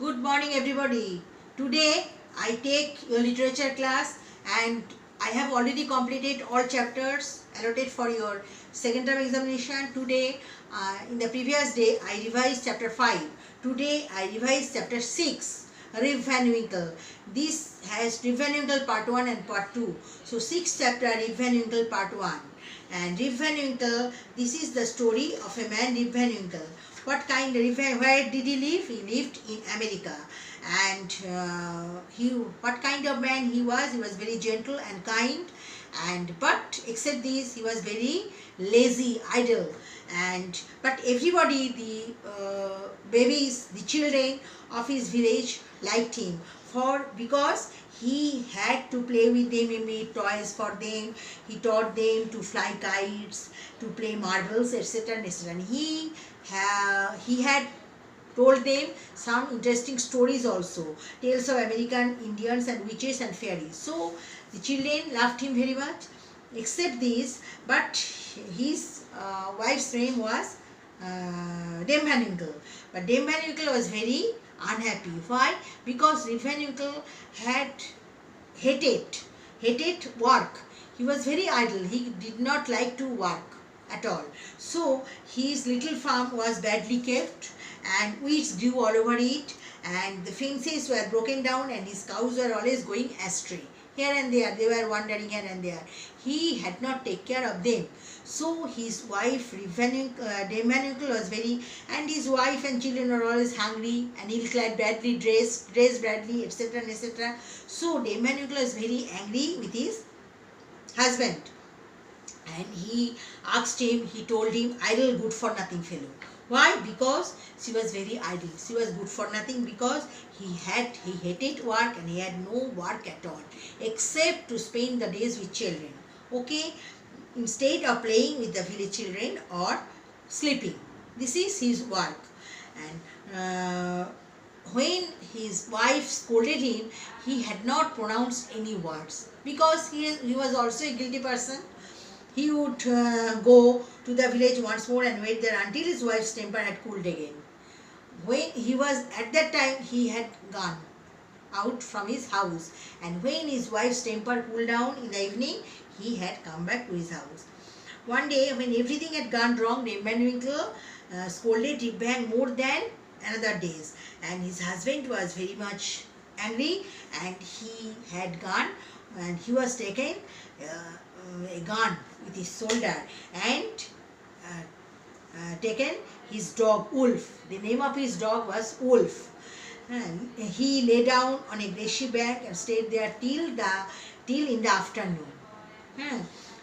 Good morning everybody. Today I take your literature class and I have already completed all chapters allotted for your second term examination. Today in the previous day I revised chapter 5. Today I revised chapter 6, Rip Van Winkle. This has Rip Van Winkle part 1 and part 2. So 6th chapter Rip Van Winkle part 1. And Rip Van Winkle, this is the story of a man Rip Van Winkle. Where did he live? He lived in America. And what kind of man he was? He was very gentle and kind. But except this, he was very lazy, idle. But everybody, the babies, the children of his village liked him because he had to play with them. He made toys for them. He taught them to fly kites, to play marbles, etc. etc. And he had told them some interesting stories also, tales of American Indians and witches and fairies. So the children loved him very much. Except this, but his wife's name was Dame Van Winkle. But Dame Van Winkle was very unhappy. Why? Because Rip Van Winkle had hated work. He was very idle. He did not like to work at all. So his little farm was badly kept and weeds grew all over it, and the fences were broken down, and his cows were always going astray. Here and there, they were wandering here and there. He had not taken care of them. So his wife, Dame Van Winkle, was and his wife and children were always hungry and ill-clad, badly dressed badly, etc. etc. So Dame Van Winkle was very angry with his husband. And he told him, idle, good for nothing fellow. Why? Because she was very idle. She was good for nothing because he hated work and he had no work at all except to spend the days with children. Okay? Instead of playing with the village children or sleeping. This is his work. And when his wife scolded him, he had not pronounced any words because he was also a guilty person. He would go to the village once more and wait there until his wife's temper had cooled again. When he was at that time, he had gone out from his house, and when his wife's temper cooled down in the evening, he had come back to his house. One day, when everything had gone wrong, Dame Van Winkle scolded Rip Van more than another days, and his husband was very much angry, and he had gone and he was taken a gun with his shoulder and taken his dog Wolf. The name of his dog was Wolf. And he lay down on a grassy bank and stayed there till in the afternoon.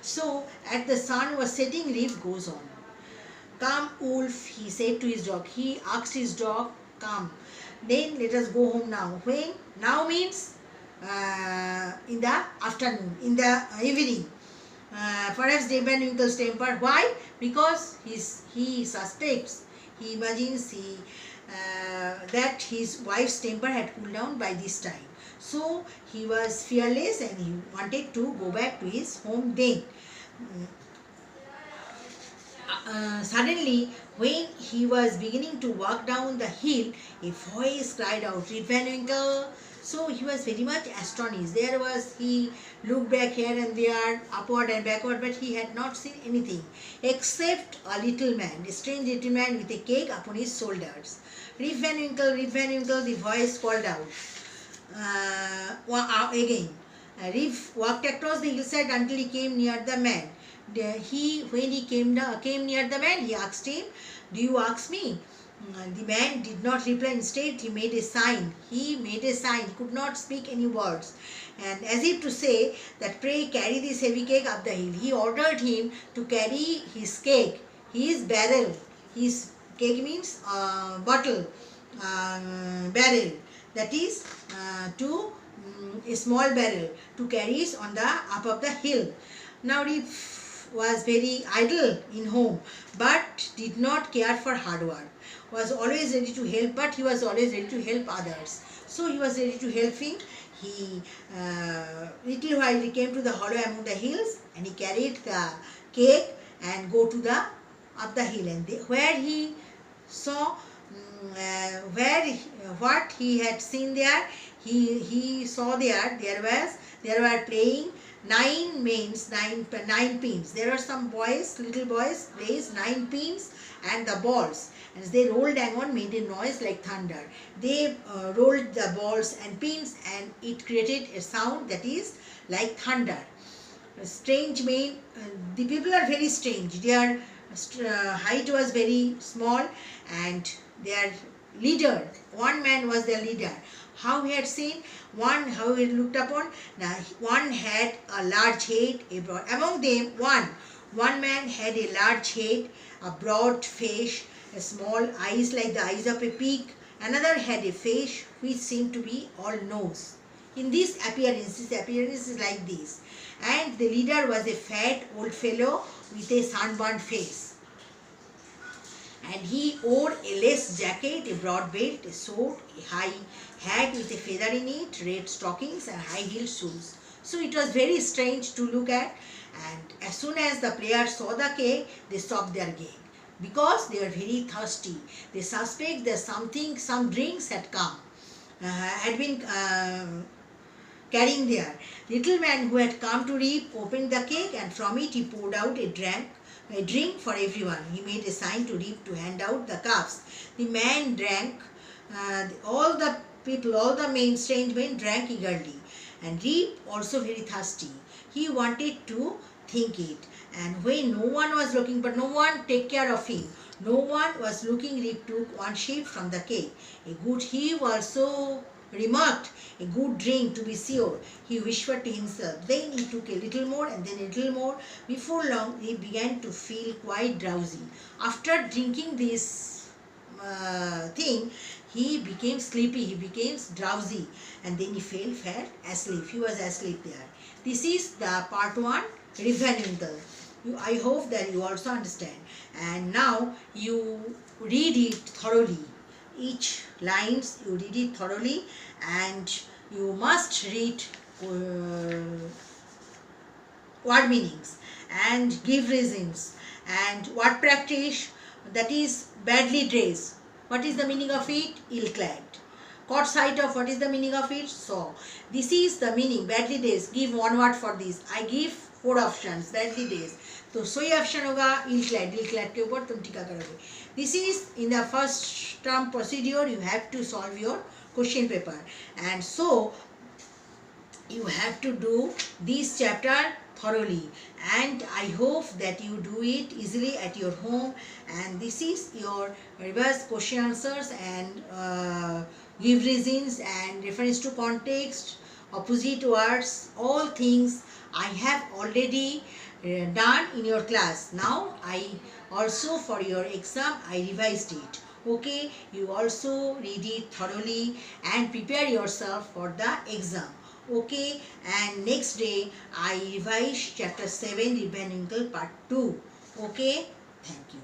So as the sun was setting, Rip goes on. Come, Wolf, he said to his dog. He asked his dog, come, then let us go home now. When? Now means in the afternoon, in the evening. Perhaps Dame Van Winkle's temper. Why? Because he suspects, he imagines that his wife's temper had cooled down by this time. So he was fearless and he wanted to go back to his home then. Suddenly, when he was beginning to walk down the hill, a voice cried out, Rip Van Winkle. So he was very much astonished. He looked back here and there, upward and backward, but he had not seen anything except a little man, a strange little man with a cake upon his shoulders. Rip Van Winkle, the voice called out again. Rip walked across the hillside until he came near the man. When he came near the man, he asked him, do you ask me? The man did not reply. Instead, he made a sign. He could not speak any words. And as if to say that, pray carry this heavy cake up the hill. He ordered him to carry his cake, his barrel. His cake means bottle, barrel. That is a small barrel to carry it on the up of the hill. Now he was very idle in home, but did not care for hard work. Was always ready to help, but he was always ready to help others. So he was ready to help him. He little while he came to the hollow among the hills, and he carried the cake and go to the up the hill, and where he saw what he had seen there, he saw there were playing nine pins. There are some boys, little boys plays 9 pins and the balls. As they rolled and made a noise like thunder. They rolled the balls and pins and it created a sound that is like thunder. Strange men, the people are very strange. Their height was very small and their leader, one man was their leader. How he had seen, how he looked upon, now one had a large head, among them one man had a large head, a broad face, a small eyes like the eyes of a pig. Another had a face which seemed to be all nose. In this appearance is like this. And the leader was a fat old fellow with a sunburned face. And he wore a lace jacket, a broad belt, a sword, a high hat with a feather in it, red stockings and high-heeled shoes. So it was very strange to look at. And as soon as the players saw the cake, they stopped their game because they were very thirsty. They suspect that some drinks had come, had been carrying there. Little man who had come to reap opened the cake and from it he poured out a drink for everyone. He made a sign to Reap to hand out the cups. The man drank, all the people, all the strange men drank eagerly. And Reap also very thirsty. He wanted to think it. And when no one was looking, but no one take care of him. No one was looking, Reap took one sip from the cake. A good heave also remarked, a good drink to be sure. He whispered to himself. Then he took a little more and then a little more. Before long he began to feel quite drowsy. After drinking this thing, he became sleepy, he became drowsy, and then he fell asleep. He was asleep there. This is the part 1, Rip Van Winkle. I hope that you also understand. And now you read it thoroughly. Each lines you read it thoroughly, and you must read word meanings and give reasons and word practice. That is badly dressed. What is the meaning of it? Ill-clad. Caught sight of. What is the meaning of it? Saw. This is the meaning. Badly dressed. Give one word for this. I give 4 options. Badly dressed. तो सही option होगा ill-clad. Ill-clad के ऊपर तुम टीका करोगे. This is in the first term procedure. You have to solve your question paper, and so you have to do this chapter thoroughly. And I hope that you do it easily at your home. And this is your reverse question answers and give reasons and reference to context, opposite words, all things I have already done in your class. Now I also for your exam I revised it. Okay, you also read it thoroughly and prepare yourself for the exam. Okay, and next day I revise chapter 7 Rip Van Winkle part 2. Okay, thank you.